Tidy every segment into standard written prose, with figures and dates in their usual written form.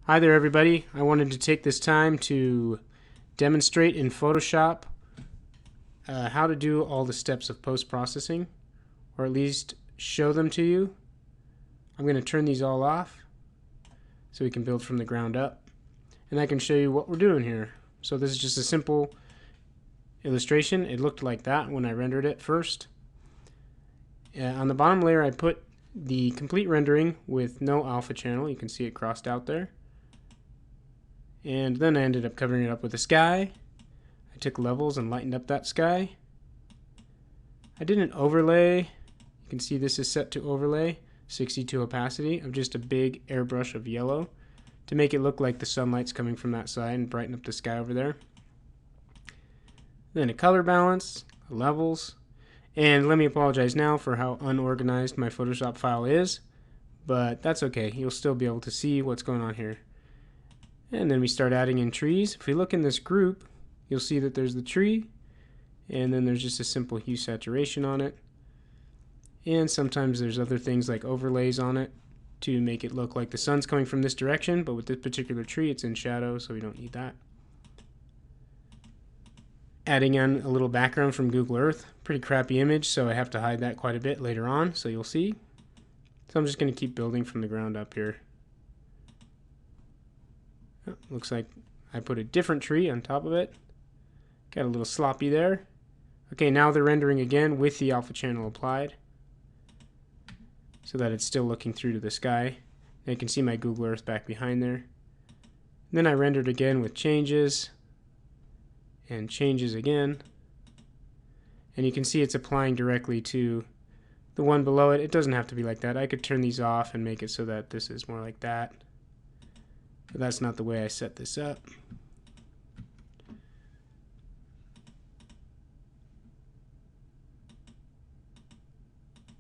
Hi there everybody. I wanted to take this time to demonstrate in Photoshop how to do all the steps of post-processing, or at least show them to you. I'm going to turn these all off so we can build from the ground up, and I can show you what we're doing here. So this is just a simple illustration. It looked like that when I rendered it first. On the bottom layer I put the complete rendering with no alpha channel. You can see it crossed out there. And then I ended up covering it up with a sky. I took levels and lightened up that sky. I did an overlay. You can see this is set to overlay, 62 opacity, of just a big airbrush of yellow to make it look like the sunlight's coming from that side and brighten up the sky over there. Then a color balance, levels, and let me apologize now for how unorganized my Photoshop file is, but that's okay. You'll still be able to see what's going on here. And then we start adding in trees. If we look in this group, you'll see that there's the tree, and then there's just a simple hue saturation on it. And sometimes there's other things like overlays on it to make it look like the sun's coming from this direction, but with this particular tree it's in shadow, so we don't need that. Adding in a little background from Google Earth. Pretty crappy image, so I have to hide that quite a bit later on, so you'll see. So I'm just going to keep building from the ground up here. Looks like I put a different tree on top of it. Got a little sloppy there. Okay, now they're rendering again with the alpha channel applied so that it's still looking through to the sky. Now you can see my Google Earth back behind there. Then I rendered again with changes and changes again. And you can see it's applying directly to the one below it. It doesn't have to be like that. I could turn these off and make it so that this is more like that. But that's not the way I set this up.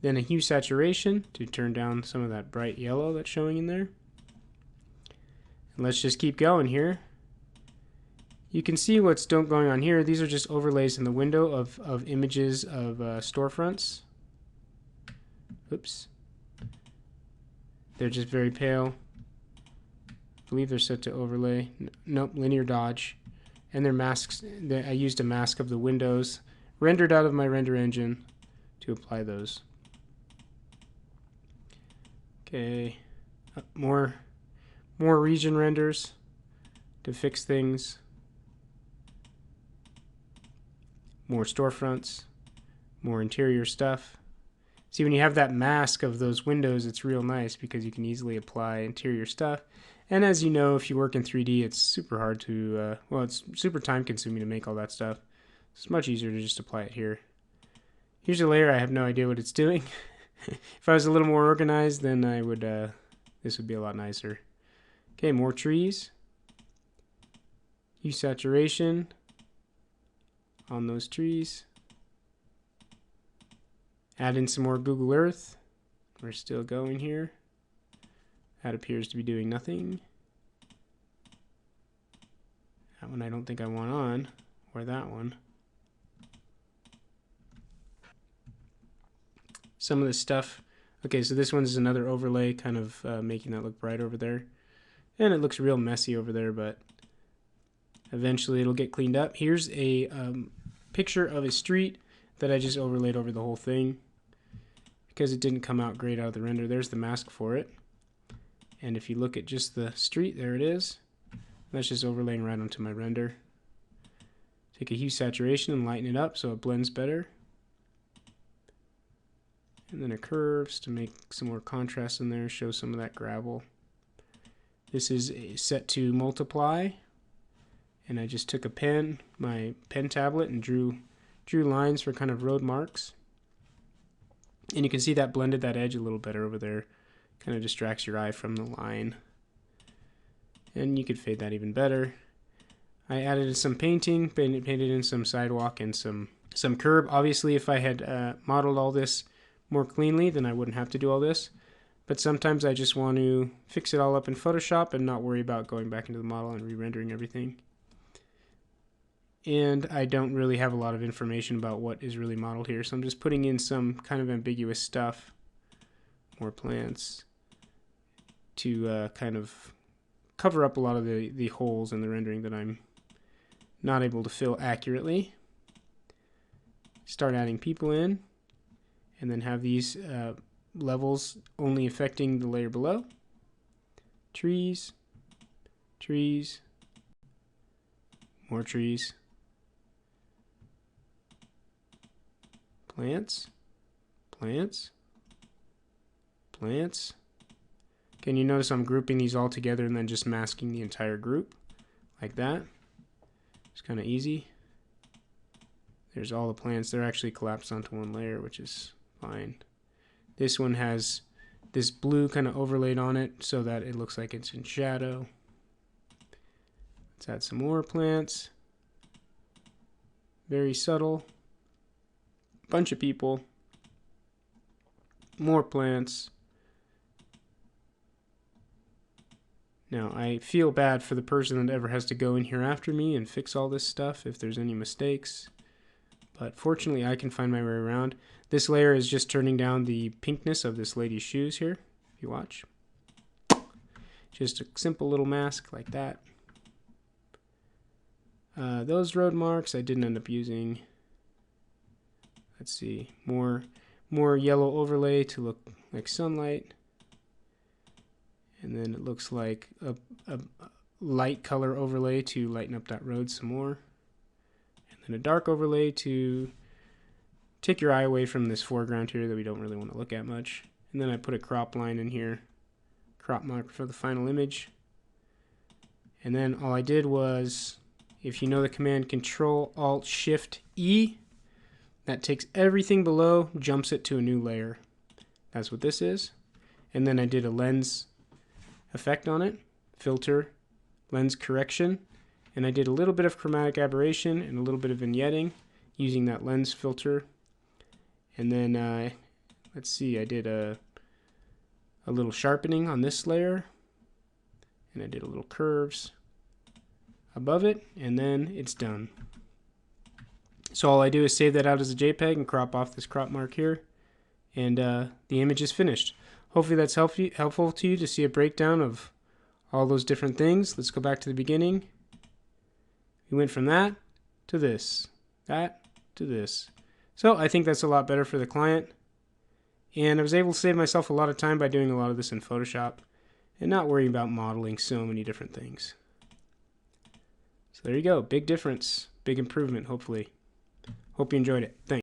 Then a hue saturation to turn down some of that bright yellow that's showing in there. And let's just keep going here. You can see what's going on here. These are just overlays in the window of images of storefronts. Oops. They're just very pale. I believe they're set to overlay. Nope, linear dodge. And they're masks. I used a mask of the windows rendered out of my render engine to apply those. Okay, more region renders to fix things. More storefronts, more interior stuff. See, when you have that mask of those windows, it's real nice because you can easily apply interior stuff. And as you know, if you work in 3D, it's super hard to, well, it's super time consuming to make all that stuff. It's much easier to just apply it here. Here's a layer I have no idea what it's doing. If I was a little more organized, then I would, this would be a lot nicer. Okay, more trees. Hue saturation on those trees. Add in some more Google Earth. We're still going here. That appears to be doing nothing. That one I don't think I want on, or that one. Some of the stuff, okay, so this one is another overlay, kind of making that look bright over there. And it looks real messy over there, but eventually it'll get cleaned up. Here's a picture of a street that I just overlaid over the whole thing because it didn't come out great out of the render. There's the mask for it. And if you look at just the street, there it is. That's just overlaying right onto my render. Take a hue saturation and lighten it up so it blends better. And then a curves to make some more contrast in there, show some of that gravel. This is set to multiply. And I just took a pen, my pen tablet, and drew lines for kind of road marks. And you can see that blended that edge a little better over there. Kind of distracts your eye from the line. And you could fade that even better. I added some painting, painted in some sidewalk and some curb. Obviously, if I had modeled all this more cleanly, then I wouldn't have to do all this. But sometimes I just want to fix it all up in Photoshop and not worry about going back into the model and re-rendering everything. And I don't really have a lot of information about what is really modeled here, so I'm just putting in some kind of ambiguous stuff, more plants, to kind of cover up a lot of the holes in the rendering that I'm not able to fill accurately. Start adding people in, and then have these levels only affecting the layer below. Trees, trees, more trees, plants, plants, plants. Can you notice I'm grouping these all together and then just masking the entire group like that? It's kind of easy. There's all the plants. They're actually collapsed onto one layer, which is fine. This one has this blue kind of overlaid on it so that it looks like it's in shadow. Let's add some more plants. Very subtle. Bunch of people. More plants. Now, I feel bad for the person that ever has to go in here after me and fix all this stuff if there's any mistakes. But fortunately, I can find my way around. This layer is just turning down the pinkness of this lady's shoes here, if you watch. Just a simple little mask like that. Those road marks I didn't end up using. Let's see, more yellow overlay to look like sunlight. And then it looks like a light color overlay to lighten up that road some more. And then a dark overlay to take your eye away from this foreground here that we don't really want to look at much. And then I put a crop line in here, crop mark for the final image. And then all I did was, if you know the command Control-Alt-Shift-E, that takes everything below, jumps it to a new layer. That's what this is. And then I did a lens effect on it, filter, lens correction, and I did a little bit of chromatic aberration and a little bit of vignetting using that lens filter. And then let's see, I did a little sharpening on this layer, and I did a little curves above it, and then it's done. So all I do is save that out as a JPEG and crop off this crop mark here, and the image is finished. Hopefully that's helpful to you to see a breakdown of all those different things. Let's go back to the beginning. We went from that to this, that to this. So I think that's a lot better for the client. And I was able to save myself a lot of time by doing a lot of this in Photoshop and not worrying about modeling so many different things. So there you go. Big difference, big improvement, hopefully. Hope you enjoyed it. Thanks.